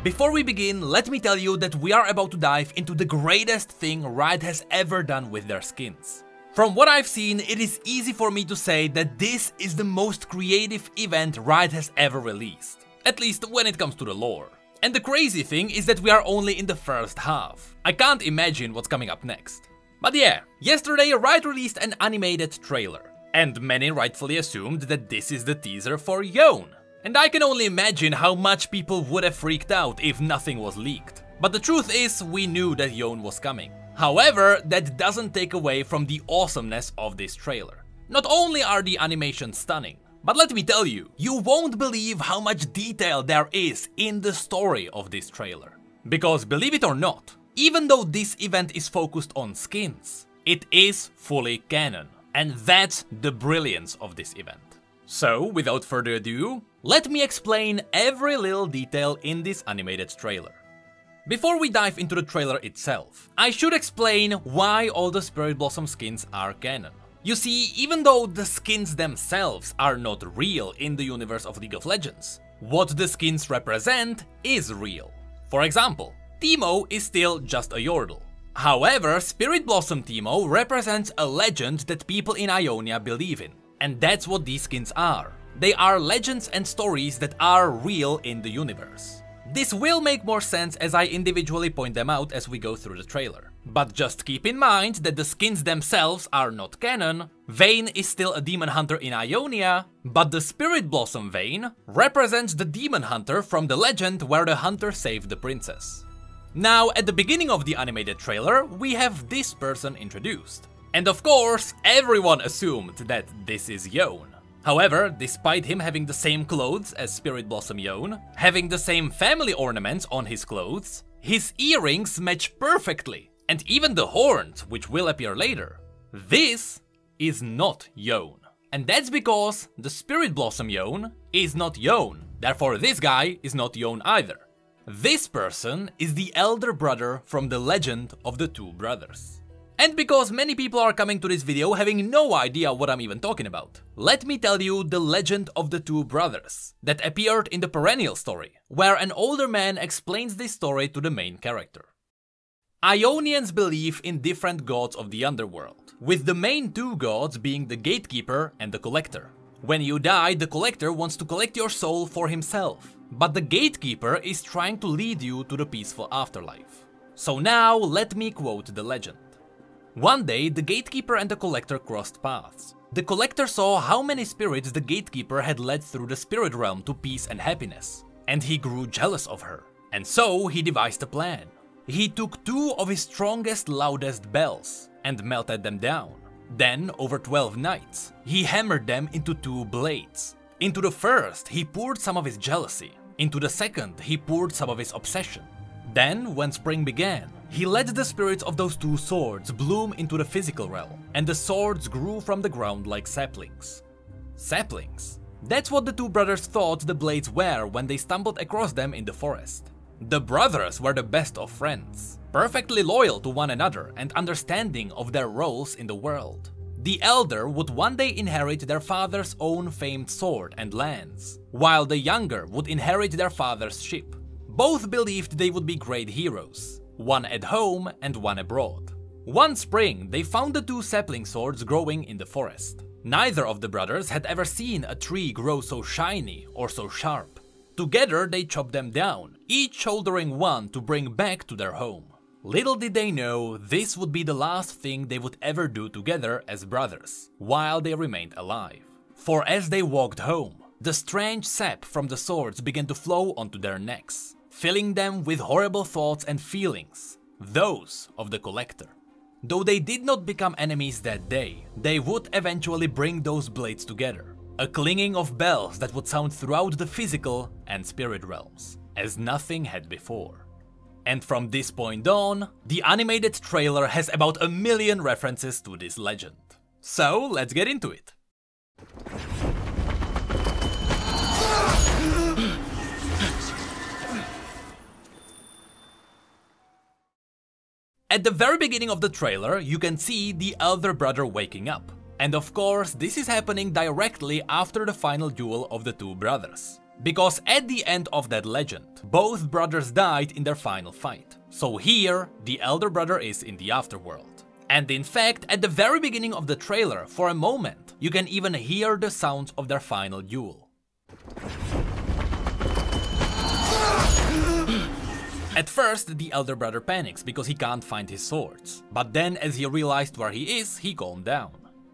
Before we begin, let me tell you that we are about to dive into the greatest thing Riot has ever done with their skins. From what I've seen, it is easy for me to say that this is the most creative event Riot has ever released. At least when it comes to the lore. And the crazy thing is that we are only in the first half. I can't imagine what's coming up next. But yeah, yesterday Riot released an animated trailer. And many rightfully assumed that this is the teaser for Yone. And I can only imagine how much people would have freaked out if nothing was leaked. But the truth is, we knew that Yone was coming. However, that doesn't take away from the awesomeness of this trailer. Not only are the animations stunning, but let me tell you, you won't believe how much detail there is in the story of this trailer. Because believe it or not, even though this event is focused on skins, it is fully canon. And that's the brilliance of this event. So, without further ado, let me explain every little detail in this animated trailer. Before we dive into the trailer itself, I should explain why all the Spirit Blossom skins are canon. You see, even though the skins themselves are not real in the universe of League of Legends, what the skins represent is real. For example, Teemo is still just a Yordle. However, Spirit Blossom Teemo represents a legend that people in Ionia believe in. And that's what these skins are. They are legends and stories that are real in the universe. This will make more sense as I individually point them out as we go through the trailer. But just keep in mind that the skins themselves are not canon. Vayne is still a demon hunter in Ionia, but the Spirit Blossom Vayne represents the demon hunter from the legend where the hunter saved the princess. Now, at the beginning of the animated trailer, we have this person introduced. And of course, everyone assumed that this is Yone. However, despite him having the same clothes as Spirit Blossom Yone, having the same family ornaments on his clothes, his earrings match perfectly, and even the horns, which will appear later. This is not Yone. And that's because the Spirit Blossom Yone is not Yone, therefore this guy is not Yone either. This person is the elder brother from the legend of the two brothers. And because many people are coming to this video having no idea what I'm even talking about, let me tell you the legend of the two brothers that appeared in the Perennial story, where an older man explains this story to the main character. Ionians believe in different gods of the underworld, with the main two gods being the Gatekeeper and the Collector. When you die, the Collector wants to collect your soul for himself, but the Gatekeeper is trying to lead you to the peaceful afterlife. So now let me quote the legend. One day, the Gatekeeper and the Collector crossed paths. The Collector saw how many spirits the Gatekeeper had led through the spirit realm to peace and happiness, and he grew jealous of her. And so he devised a plan. He took two of his strongest, loudest bells and melted them down. Then, over 12 nights, he hammered them into two blades. Into the first, he poured some of his jealousy. Into the second, he poured some of his obsession. Then, when spring began, he let the spirits of those two swords bloom into the physical realm, and the swords grew from the ground like saplings. Saplings? That's what the two brothers thought the blades were when they stumbled across them in the forest. The brothers were the best of friends, perfectly loyal to one another and understanding of their roles in the world. The elder would one day inherit their father's own famed sword and lands, while the younger would inherit their father's ship. Both believed they would be great heroes, one at home and one abroad. One spring, they found the two sapling swords growing in the forest. Neither of the brothers had ever seen a tree grow so shiny or so sharp. Together they chopped them down, each shouldering one to bring back to their home. Little did they know this would be the last thing they would ever do together as brothers, while they remained alive. For as they walked home, the strange sap from the swords began to flow onto their necks, filling them with horrible thoughts and feelings, those of the Collector. Though they did not become enemies that day, they would eventually bring those blades together, a clinging of bells that would sound throughout the physical and spirit realms, as nothing had before. And from this point on, the animated trailer has about 1 million references to this legend. So let's get into it. At the very beginning of the trailer, you can see the elder brother waking up. And of course, this is happening directly after the final duel of the two brothers. Because at the end of that legend, both brothers died in their final fight. So here, the elder brother is in the afterworld. And in fact, at the very beginning of the trailer, for a moment, you can even hear the sounds of their final duel. At first, the elder brother panics because he can't find his swords. But then, as he realized where he is, he calmed down.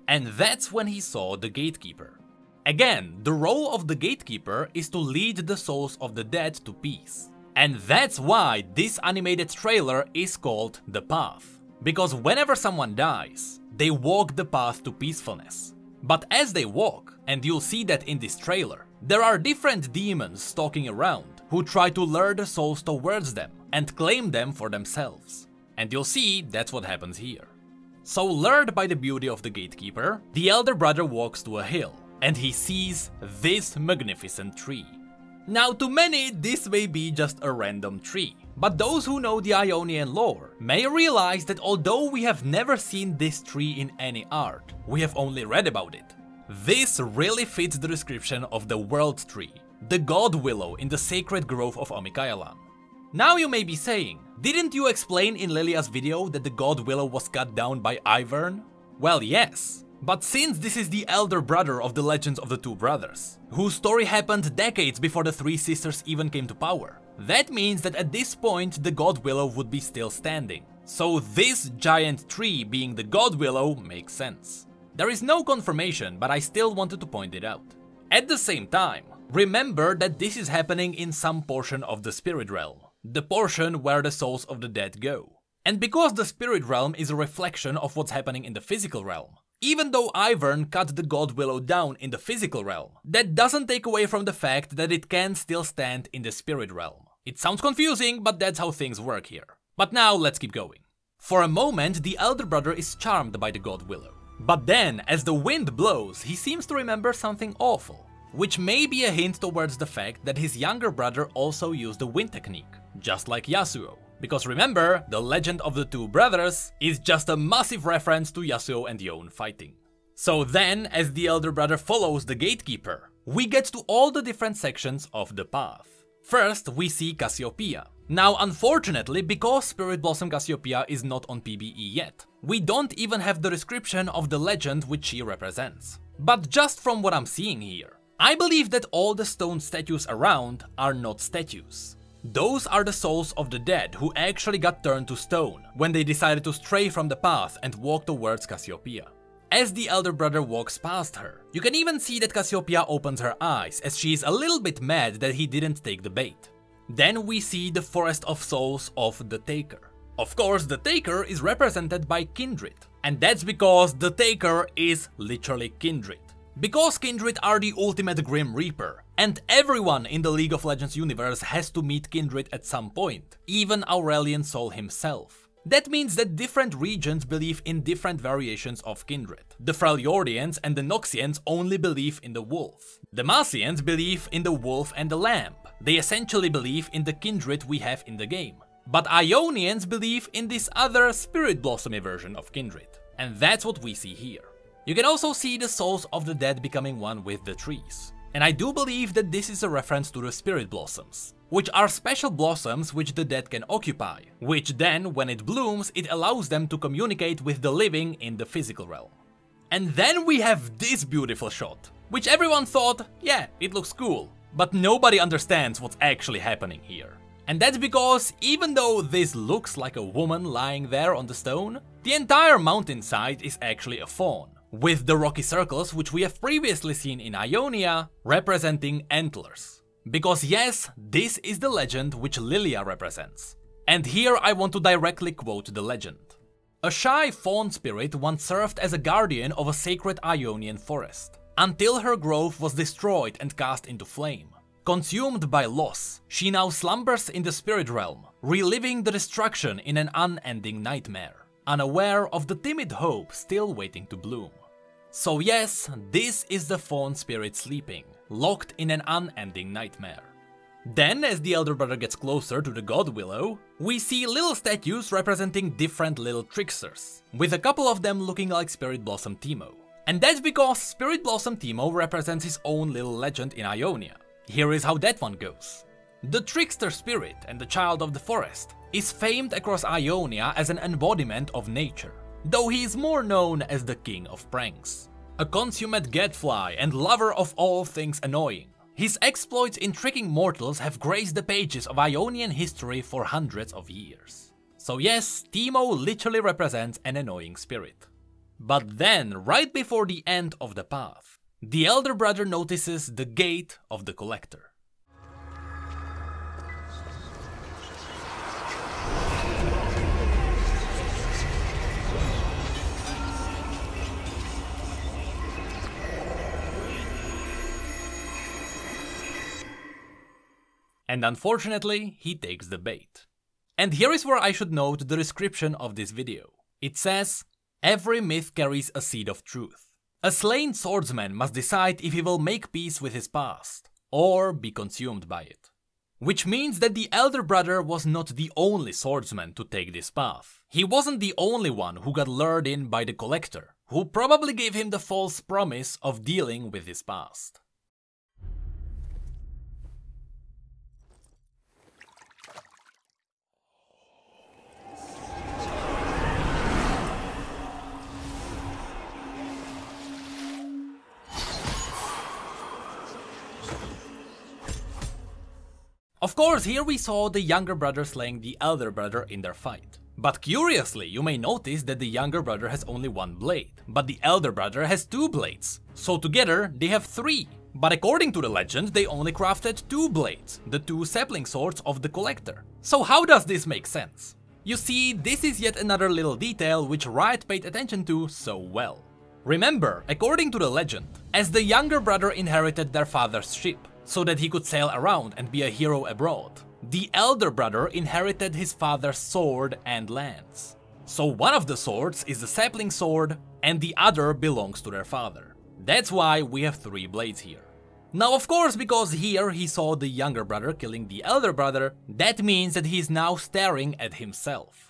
And that's when he saw the gatekeeper. Again, the role of the gatekeeper is to lead the souls of the dead to peace. And that's why this animated trailer is called The Path. Because whenever someone dies, they walk the path to peacefulness. But as they walk, and you'll see that in this trailer, there are different demons stalking around who try to lure the souls towards them and claim them for themselves. And you'll see that's what happens here. So lured by the beauty of the gatekeeper, the elder brother walks to a hill and he sees this magnificent tree. Now to many this may be just a random tree, but those who know the Ionian lore may realize that although we have never seen this tree in any art, we have only read about it. This really fits the description of the World Tree, the God Willow in the sacred grove of Amicalola. Now you may be saying, didn't you explain in Lilia's video that the God Willow was cut down by Ivern? Well, yes. But since this is the elder brother of the legends of the two brothers, whose story happened decades before the three sisters even came to power, that means that at this point the God Willow would be still standing. So this giant tree being the God Willow makes sense. There is no confirmation, but I still wanted to point it out. At the same time, remember that this is happening in some portion of the spirit realm, the portion where the souls of the dead go. And because the spirit realm is a reflection of what's happening in the physical realm, even though Ivern cut the God Willow down in the physical realm, that doesn't take away from the fact that it can still stand in the spirit realm. It sounds confusing, but that's how things work here. But now let's keep going. For a moment, the elder brother is charmed by the God Willow. But then, as the wind blows, he seems to remember something awful, which may be a hint towards the fact that his younger brother also used the wind technique, just like Yasuo. Because remember, the legend of the two brothers is just a massive reference to Yasuo and Yone fighting. So then, as the elder brother follows the gatekeeper, we get to all the different sections of the path. First, we see Cassiopeia. Now, unfortunately, because Spirit Blossom Cassiopeia is not on PBE yet, we don't even have the description of the legend which she represents. But just from what I'm seeing here, I believe that all the stone statues around are not statues. Those are the souls of the dead who actually got turned to stone when they decided to stray from the path and walk towards Cassiopeia. As the elder brother walks past her, you can even see that Cassiopeia opens her eyes as she is a little bit mad that he didn't take the bait. Then we see the forest of souls of the Taker. Of course, the Taker is represented by Kindred, and that's because the Taker is literally Kindred. Because Kindred are the ultimate Grim Reaper, and everyone in the League of Legends universe has to meet Kindred at some point, even Aurelion Sol himself. That means that different regions believe in different variations of Kindred. The Freljordians and the Noxians only believe in the wolf. The Massians believe in the wolf and the lamb. They essentially believe in the Kindred we have in the game. But Ionians believe in this other Spirit Blossomy version of Kindred. And that's what we see here. You can also see the souls of the dead becoming one with the trees. And I do believe that this is a reference to the Spirit Blossoms, which are special blossoms which the dead can occupy, which then, when it blooms, it allows them to communicate with the living in the physical realm. And then we have this beautiful shot, which everyone thought, yeah, it looks cool, but nobody understands what's actually happening here. And that's because, even though this looks like a woman lying there on the stone, the entire mountainside is actually a fawn, with the rocky circles which we have previously seen in Ionia representing antlers. Because yes, this is the legend which Lilia represents. And here I want to directly quote the legend. A shy fawn spirit once served as a guardian of a sacred Ionian forest, until her grove was destroyed and cast into flame. Consumed by loss, she now slumbers in the spirit realm, reliving the destruction in an unending nightmare, unaware of the timid hope still waiting to bloom. So yes, this is the fawn spirit sleeping, locked in an unending nightmare. Then, as the elder brother gets closer to the God Willow, we see little statues representing different little tricksters, with a couple of them looking like Spirit Blossom Teemo. And that's because Spirit Blossom Teemo represents his own little legend in Ionia. Here is how that one goes. The trickster spirit and the child of the forest is famed across Ionia as an embodiment of nature, though he is more known as the king of pranks. A consummate gadfly and lover of all things annoying, his exploits in tricking mortals have graced the pages of Ionian history for hundreds of years. So yes, Teemo literally represents an annoying spirit. But then, right before the end of the path, the elder brother notices the gate of the collector. And unfortunately, he takes the bait. And here is where I should note the description of this video. It says, "Every myth carries a seed of truth. A slain swordsman must decide if he will make peace with his past, or be consumed by it." Which means that the elder brother was not the only swordsman to take this path. He wasn't the only one who got lured in by the collector, who probably gave him the false promise of dealing with his past. Of course, here we saw the younger brother slaying the elder brother in their fight. But curiously, you may notice that the younger brother has only one blade, but the elder brother has two blades. So together, they have three. But according to the legend, they only crafted two blades, the two sapling swords of the collector. So how does this make sense? You see, this is yet another little detail which Riot paid attention to so well. Remember, according to the legend, as the younger brother inherited their father's ship, so that he could sail around and be a hero abroad, the elder brother inherited his father's sword and lance. So one of the swords is the sapling sword, and the other belongs to their father. That's why we have three blades here. Now of course, because here he saw the younger brother killing the elder brother, that means that he is now staring at himself.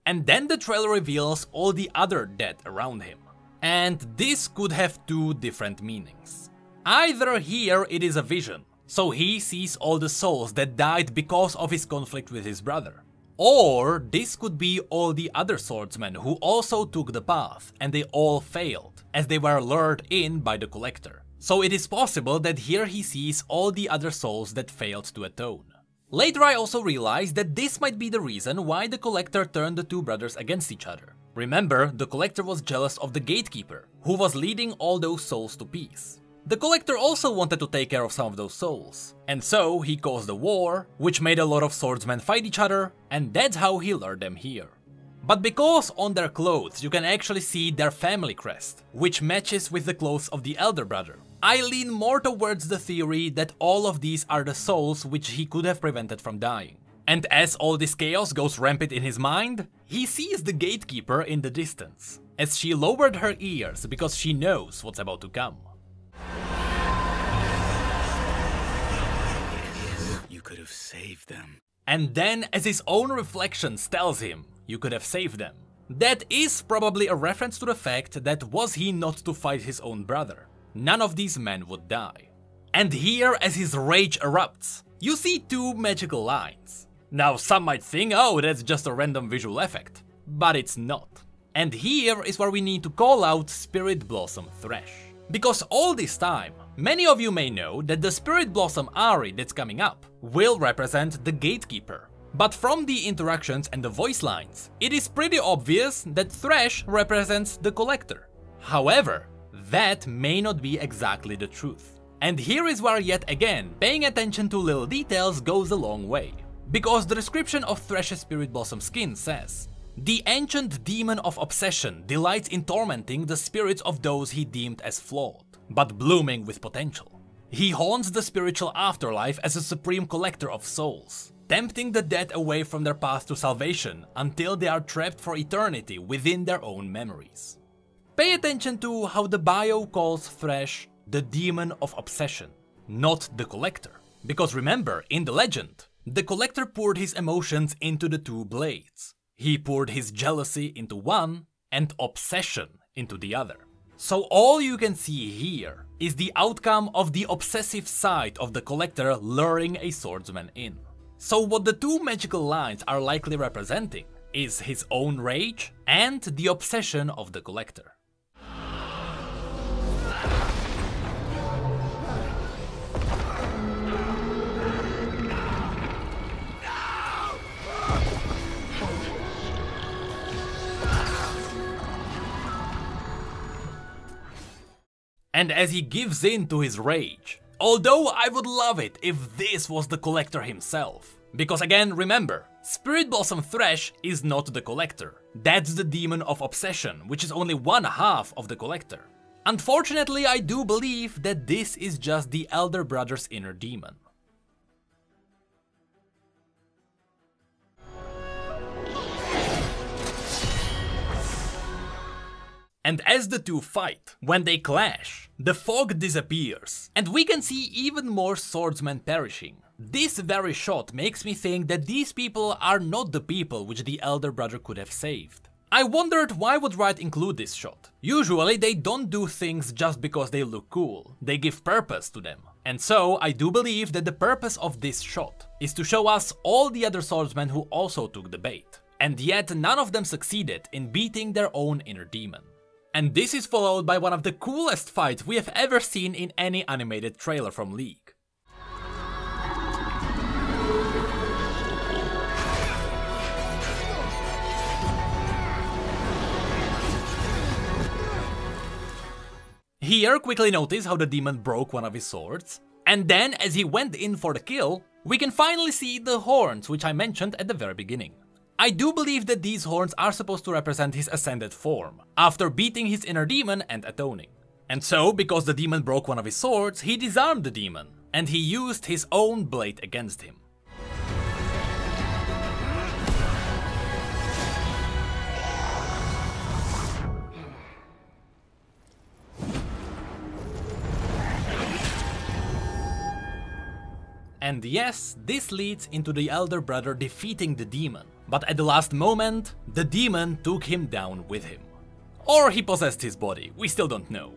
And then the trailer reveals all the other dead around him. And this could have two different meanings. Either here it is a vision, so he sees all the souls that died because of his conflict with his brother. Or this could be all the other swordsmen who also took the path and they all failed, as they were lured in by the collector. So it is possible that here he sees all the other souls that failed to atone. Later I also realized that this might be the reason why the collector turned the two brothers against each other. Remember, the collector was jealous of the gatekeeper, who was leading all those souls to peace. The collector also wanted to take care of some of those souls, and so he caused a war, which made a lot of swordsmen fight each other, and that's how he lured them here. But because on their clothes you can actually see their family crest, which matches with the clothes of the elder brother, I lean more towards the theory that all of these are the souls which he could have prevented from dying. And as all this chaos goes rampant in his mind, he sees the gatekeeper in the distance, as she lowered her ears because she knows what's about to come. You could have saved them. And then, as his own reflections tells him, you could have saved them. That is probably a reference to the fact that was he not to fight his own brother, none of these men would die. And here, as his rage erupts, you see two magical lines. Now some might think, oh, that's just a random visual effect, but it's not. And here is where we need to call out Spirit Blossom Thresh. Because all this time, many of you may know that the Spirit Blossom Ari that's coming up will represent the Gatekeeper. But from the interactions and the voice lines, it is pretty obvious that Thresh represents the Collector. However, that may not be exactly the truth. And here is where yet again, paying attention to little details goes a long way. Because the description of Thresh's Spirit Blossom skin says, "The ancient demon of obsession delights in tormenting the spirits of those he deemed as flawed, but blooming with potential. He haunts the spiritual afterlife as a supreme collector of souls, tempting the dead away from their path to salvation until they are trapped for eternity within their own memories." Pay attention to how the bio calls Thresh the demon of obsession, not the collector. Because remember, in the legend, The Collector poured his emotions into the two blades. He poured his jealousy into one and obsession into the other. So all you can see here is the outcome of the obsessive side of the Collector luring a swordsman in. So what the two magical lines are likely representing is his own rage and the obsession of the Collector. And as he gives in to his rage, although I would love it if this was the Collector himself. Because again, remember, Spirit Blossom Thresh is not the Collector. That's the demon of obsession, which is only one half of the Collector. Unfortunately, I do believe that this is just the Elder Brother's inner demon. And as the two fight, when they clash, the fog disappears, and we can see even more swordsmen perishing. This very shot makes me think that these people are not the people which the Elder Brother could have saved. I wondered why would Riot include this shot. Usually they don't do things just because they look cool, they give purpose to them. And so I do believe that the purpose of this shot is to show us all the other swordsmen who also took the bait. And yet none of them succeeded in beating their own inner demon. And this is followed by one of the coolest fights we have ever seen in any animated trailer from League. Here, quickly notice how the demon broke one of his swords, and then as he went in for the kill, we can finally see the horns which I mentioned at the very beginning. I do believe that these horns are supposed to represent his ascended form, after beating his inner demon and atoning. And so, because the demon broke one of his swords, he disarmed the demon, and he used his own blade against him. And yes, this leads into the Elder Brother defeating the demon, but at the last moment, the demon took him down with him. Or he possessed his body, we still don't know.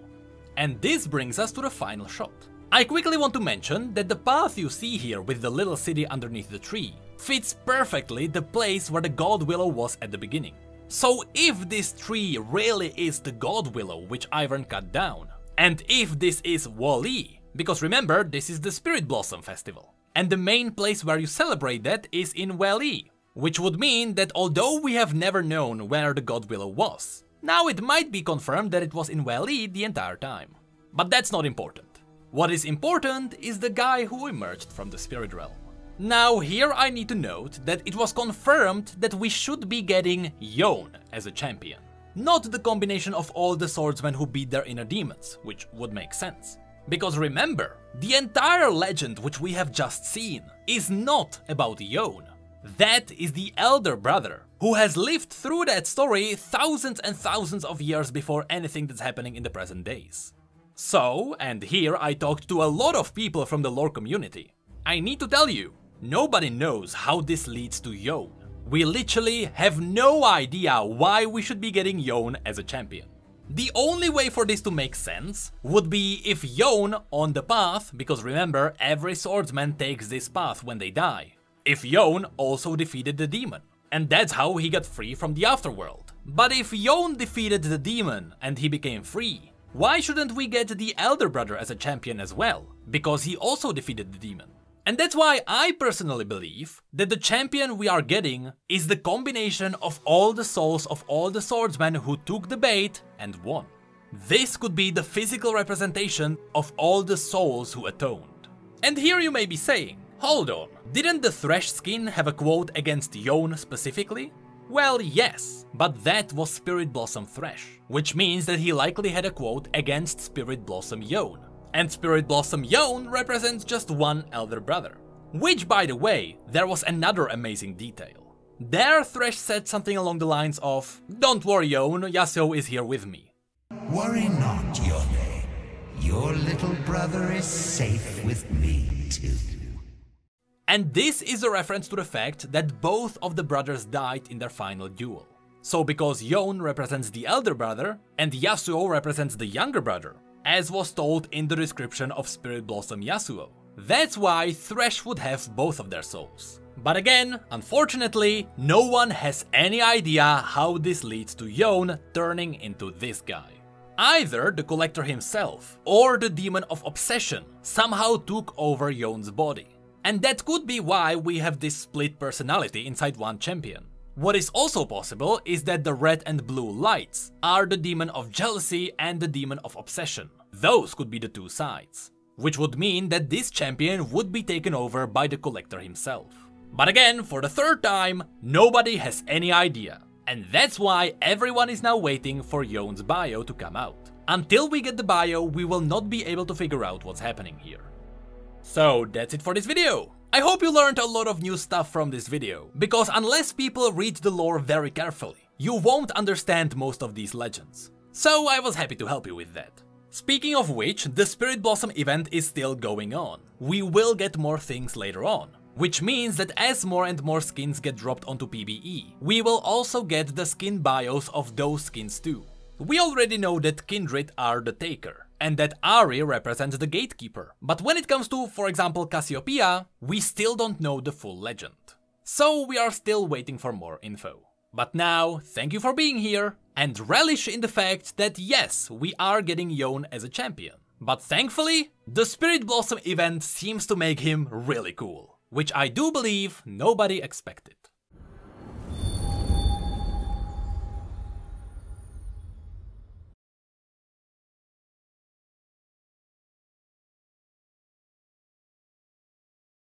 And this brings us to the final shot. I quickly want to mention that the path you see here with the little city underneath the tree fits perfectly the place where the God Willow was at the beginning. So if this tree really is the God Willow which Ivern cut down, and if this is Wall-E, because remember, this is the Spirit Blossom Festival, and the main place where you celebrate that is in Wall-E, which would mean that although we have never known where the God Willow was, now it might be confirmed that it was in Wall-E the entire time. But that's not important. What is important is the guy who emerged from the Spirit Realm. Now here I need to note that it was confirmed that we should be getting Yone as a champion. Not the combination of all the swordsmen who beat their inner demons, which would make sense. Because remember, the entire legend which we have just seen is not about Yone. That is the Elder Brother, who has lived through that story thousands and thousands of years before anything that's happening in the present days. So, and here I talked to a lot of people from the lore community, I need to tell you, nobody knows how this leads to Yone. We literally have no idea why we should be getting Yone as a champion. The only way for this to make sense would be if Yone on the path, because remember, every swordsman takes this path when they die, if Yone also defeated the demon, and that's how he got free from the afterworld. But if Yone defeated the demon and he became free, why shouldn't we get the Elder Brother as a champion as well? Because he also defeated the demon. And that's why I personally believe that the champion we are getting is the combination of all the souls of all the swordsmen who took the bait and won. This could be the physical representation of all the souls who atoned. And here you may be saying, hold on, didn't the Thresh skin have a quote against Yone specifically? Well, yes, but that was Spirit Blossom Thresh, which means that he likely had a quote against Spirit Blossom Yone. And Spirit Blossom Yone represents just one Elder Brother. Which, by the way, there was another amazing detail. There Thresh said something along the lines of, "Don't worry Yone, Yasuo is here with me." Worry not, Yone. Your little brother is safe with me too. And this is a reference to the fact that both of the brothers died in their final duel. So because Yon represents the elder brother and Yasuo represents the younger brother, as was told in the description of Spirit Blossom Yasuo, that's why Thresh would have both of their souls. But again, unfortunately, no one has any idea how this leads to Yon turning into this guy. Either the Collector himself or the Demon of Obsession somehow took over Yon's body. And that could be why we have this split personality inside one champion. What is also possible is that the red and blue lights are the Demon of Jealousy and the Demon of Obsession. Those could be the two sides. Which would mean that this champion would be taken over by the Collector himself. But again, for the third time, nobody has any idea. And that's why everyone is now waiting for Yon's bio to come out. Until we get the bio, we will not be able to figure out what's happening here. So that's it for this video. I hope you learned a lot of new stuff from this video, because unless people read the lore very carefully, you won't understand most of these legends. So I was happy to help you with that. Speaking of which, the Spirit Blossom event is still going on. We will get more things later on. Which means that as more and more skins get dropped onto PBE, we will also get the skin bios of those skins too. We already know that Kindred are the taker, and that Ahri represents the gatekeeper, but when it comes to, for example, Cassiopeia, we still don't know the full legend. So we are still waiting for more info. But now, thank you for being here, and relish in the fact that yes, we are getting Yon as a champion. But thankfully, the Spirit Blossom event seems to make him really cool, which I do believe nobody expected.